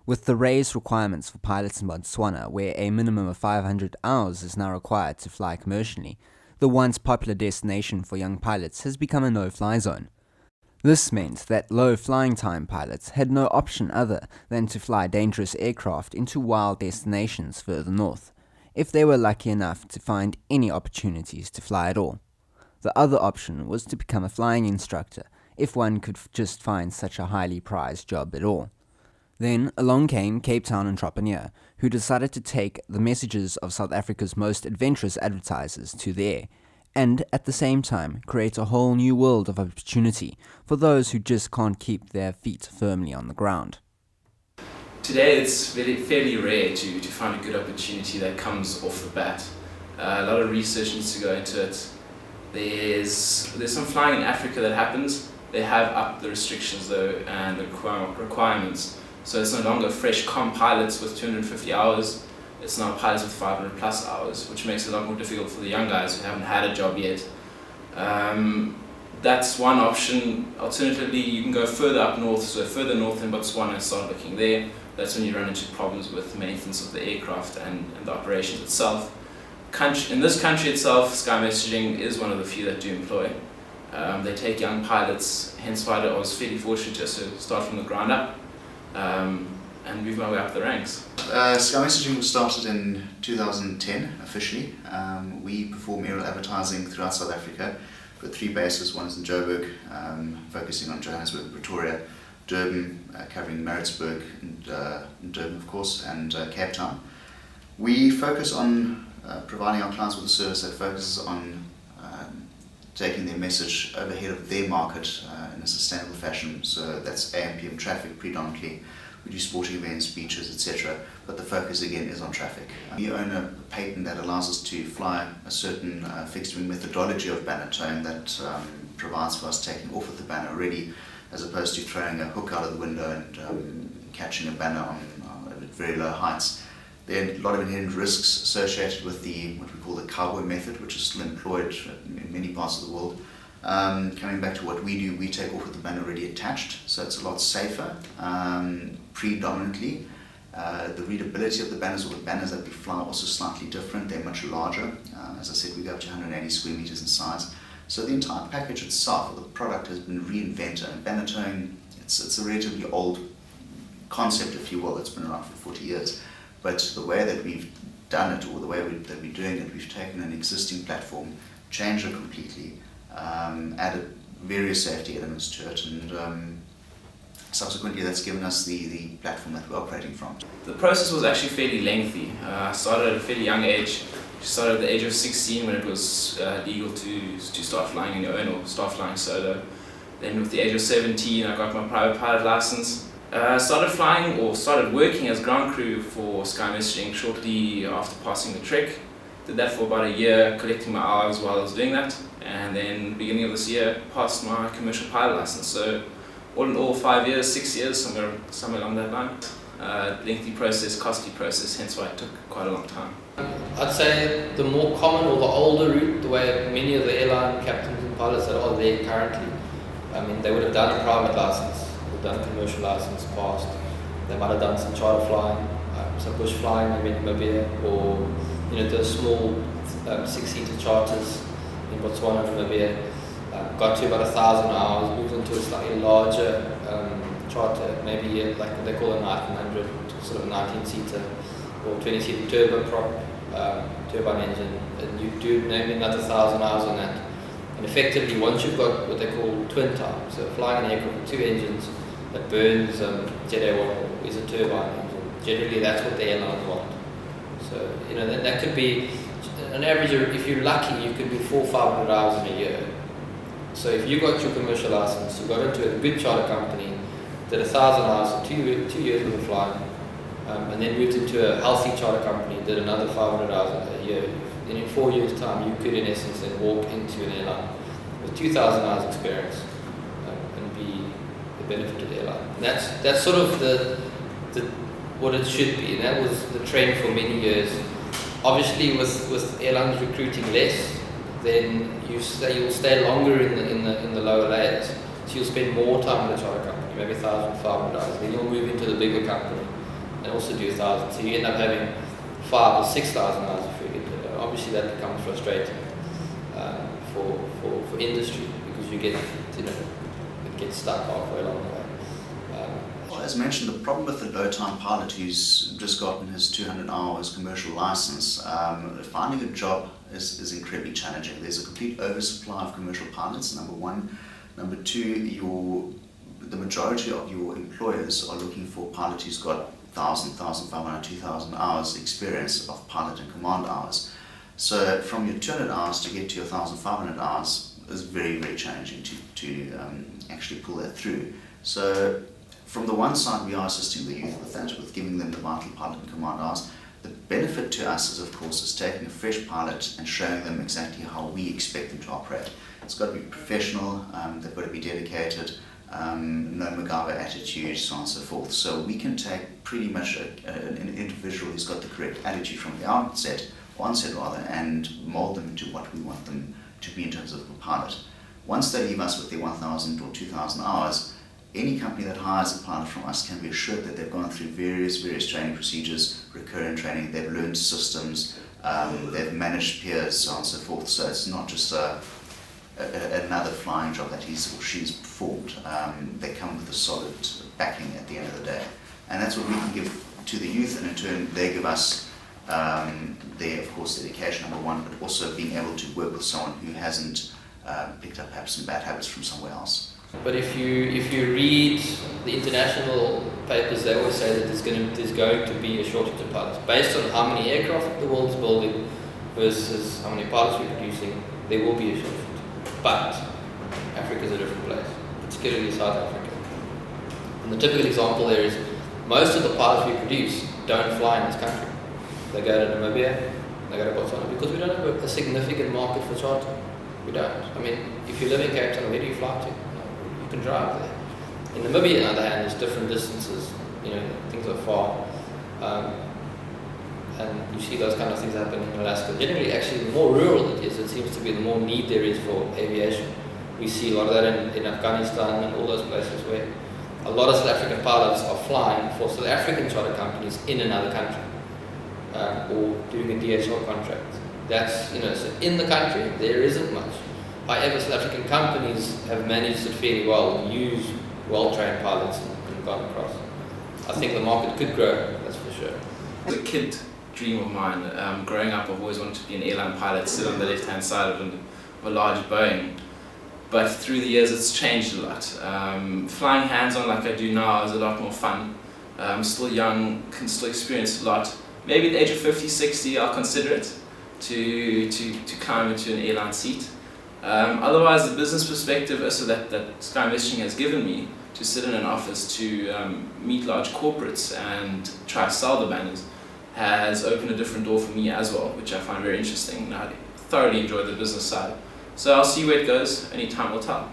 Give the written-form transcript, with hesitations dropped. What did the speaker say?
With the raised requirements for pilots in Botswana, where a minimum of 500 hours is now required to fly commercially, the once popular destination for young pilots has become a no-fly zone. This meant that low flying time pilots had no option other than to fly dangerous aircraft into wild destinations further north, if they were lucky enough to find any opportunities to fly at all. The other option was to become a flying instructor, if one could just find such a highly prized job at all. Then along came Cape Town entrepreneur, who decided to take the messages of South Africa's most adventurous advertisers to the air, and at the same time create a whole new world of opportunity for those who just can't keep their feet firmly on the ground. Today it's fairly rare to find a good opportunity that comes off the bat. A lot of research needs to go into it. There's some flying in Africa that happens. They have upped the restrictions though and the requirements. So it's no longer fresh comm pilots with 250 hours, it's now pilots with 500 plus hours, which makes it a lot more difficult for the young guys who haven't had a job yet. That's one option. Alternatively, you can go further up north, so further north in Botswana and start looking there. That's when you run into problems with maintenance of the aircraft and the operations itself. In this country itself, Sky Messaging is one of the few that do employ. They take young pilots, hence why I was fairly fortunate just to start from the ground up. And move my way up the ranks. Sky Messaging was started in 2010 officially. We perform aerial advertising throughout South Africa. We've got 3 bases. One is in Joburg, focusing on Johannesburg, Pretoria, Durban, covering Maritzburg and Durban of course, and Cape Town. We focus on providing our clients with a service that focuses on taking their message over ahead of their market in a sustainable fashion. So that's AM/PM traffic predominantly. We do sporting events, beaches, etc. But the focus again is on traffic. We own a patent that allows us to fly a certain fixed wing methodology of banner towing that provides for us taking off with the banner already, as opposed to throwing a hook out of the window and catching a banner on at very low heights. There are a lot of inherent risks associated with what we call the cowboy method, which is still employed in many parts of the world. Coming back to what we do, we take off with the banner already attached, so it's a lot safer. Predominantly, the readability of the banners, or the banners that we fly, are also slightly different. They're much larger. As I said, we go up to 180 square meters in size. So the entire package itself, the product, has been reinvented. And banner towing, it's a relatively old concept, if you will. It's been around for 40 years. But the way that we've done it, or the way that we're doing it, we've taken an existing platform, changed it completely, added various safety elements to it, and subsequently that's given us the platform that we're operating from. The process was actually fairly lengthy. I started at a fairly young age. I started at the age of 16 when it was legal to start flying on your own or start flying solo. Then with the age of 17 I got my private pilot license. Started working as ground crew for Sky Messaging shortly after passing the trick. Did that for about a year, collecting my hours while I was doing that, and then beginning of this year passed my commercial pilot license. So all in all 5 years, 6 years, somewhere along that line. Lengthy process, costly process, hence why it took quite a long time. I'd say the more common or the older route, the way many of the airline captains and pilots that are there currently, I mean, they would have done a private license, done a commercial license, passed. They might have done some charter flying, some bush flying, maybe in Namibia, or those small 6-seater charters in Botswana and Namibia. Got to about 1,000 hours, moved into a slightly larger charter, maybe like what they call a 1900, sort of 19-seater or 20-seater turbine engine, and you do maybe another 1,000 hours on that. And effectively, once you've got what they call twin time, so flying an aircraft with 2 engines that burns jet air oil, is a turbine engine. Generally, that's what the airlines want. So that could be an average. If you're lucky, you could do 400 or 500 hours in a year. So if you got your commercial license, you got into a good charter company, did 1,000 hours, 2 years worth of flying, and then moved into a healthy charter company, did another 500 hours a year. Then in 4 years' time, you could in essence then walk into an airline with 2,000 hours experience and be the benefit of the airline. And that's sort of the what it should be, and that was the trend for many years. Obviously, with airlines recruiting less, then you'll stay longer in the lower layers. So you'll spend more time in the charter company, maybe 1,500 hours. Then you'll move into the bigger company. and also do 1,000. So you end up having 5,000 or 6,000 hours of free. Obviously, that becomes frustrating for industry, because you get, it gets stuck halfway along the way. Well, as mentioned, the problem with the low-time pilot who's just gotten his 200 hours commercial license, finding a job is incredibly challenging. There's a complete oversupply of commercial pilots, number one. Number two, the majority of your employers are looking for a pilot who's got 1,000, 1,500, 2,000 hours experience of pilot and command hours. So from your 200 hours to get to your 1,500 hours is very, very challenging to actually pull that through. So from the one side, we are assisting the youth with that, with giving them the vital pilot and command hours. The benefit to us is, of course, is taking a fresh pilot and showing them exactly how we expect them to operate. It's got to be professional, they've got to be dedicated, no MacGyver attitude, so on and so forth. So we can take pretty much an individual who's got the correct attitude from the onset, and mold them into what we want them to be in terms of a pilot. Once they leave us with their 1,000 or 2,000 hours, any company that hires a pilot from us can be assured that they've gone through various training procedures, recurrent training, they've learned systems, they've managed peers, so on and so forth. So it's not just another flying job that he's or she's performed. They come with a solid backing at the end of the day. And that's what we can give to the youth, and in turn they give us their, of course, dedication, number one, but also being able to work with someone who hasn't picked up perhaps some bad habits from somewhere else. But if you read the international papers, they always say that there's going to be a shortage of pilots. Based on how many aircraft the world is building versus how many pilots we're producing, there will be a shortage. But Africa is a different place, particularly South Africa. And the typical example there is most of the pilots we produce don't fly in this country. They go to Namibia, they go to Botswana, because we don't have a significant market for charter. We don't. I mean, if you live in Cape Town, where do you fly to? You can drive there. In Namibia, on the other hand, there's different distances. Things are far, and you see those kind of things happen in Alaska. Generally, actually, the more rural it is, it seems to be the more need there is for aviation. We see a lot of that in Afghanistan and all those places where a lot of South African pilots are flying for South African charter companies in another country, or doing a DHL contract. That's, so in the country, there isn't much. However, South African companies have managed it fairly well, use well-trained pilots and gone across. I think the market could grow, that's for sure. As a kid dream of mine, growing up, I've always wanted to be an airline pilot, sit on the left-hand side of a large Boeing. But through the years, it's changed a lot. Flying hands-on like I do now is a lot more fun. I'm still young, can still experience a lot. Maybe at the age of 50, 60, I'll consider it to climb into an airline seat. Otherwise, the business perspective also that Sky Messaging has given me to sit in an office to meet large corporates and try to sell the banners has opened a different door for me as well, which I find very interesting. And I thoroughly enjoy the business side. So I'll see where it goes, only time will tell.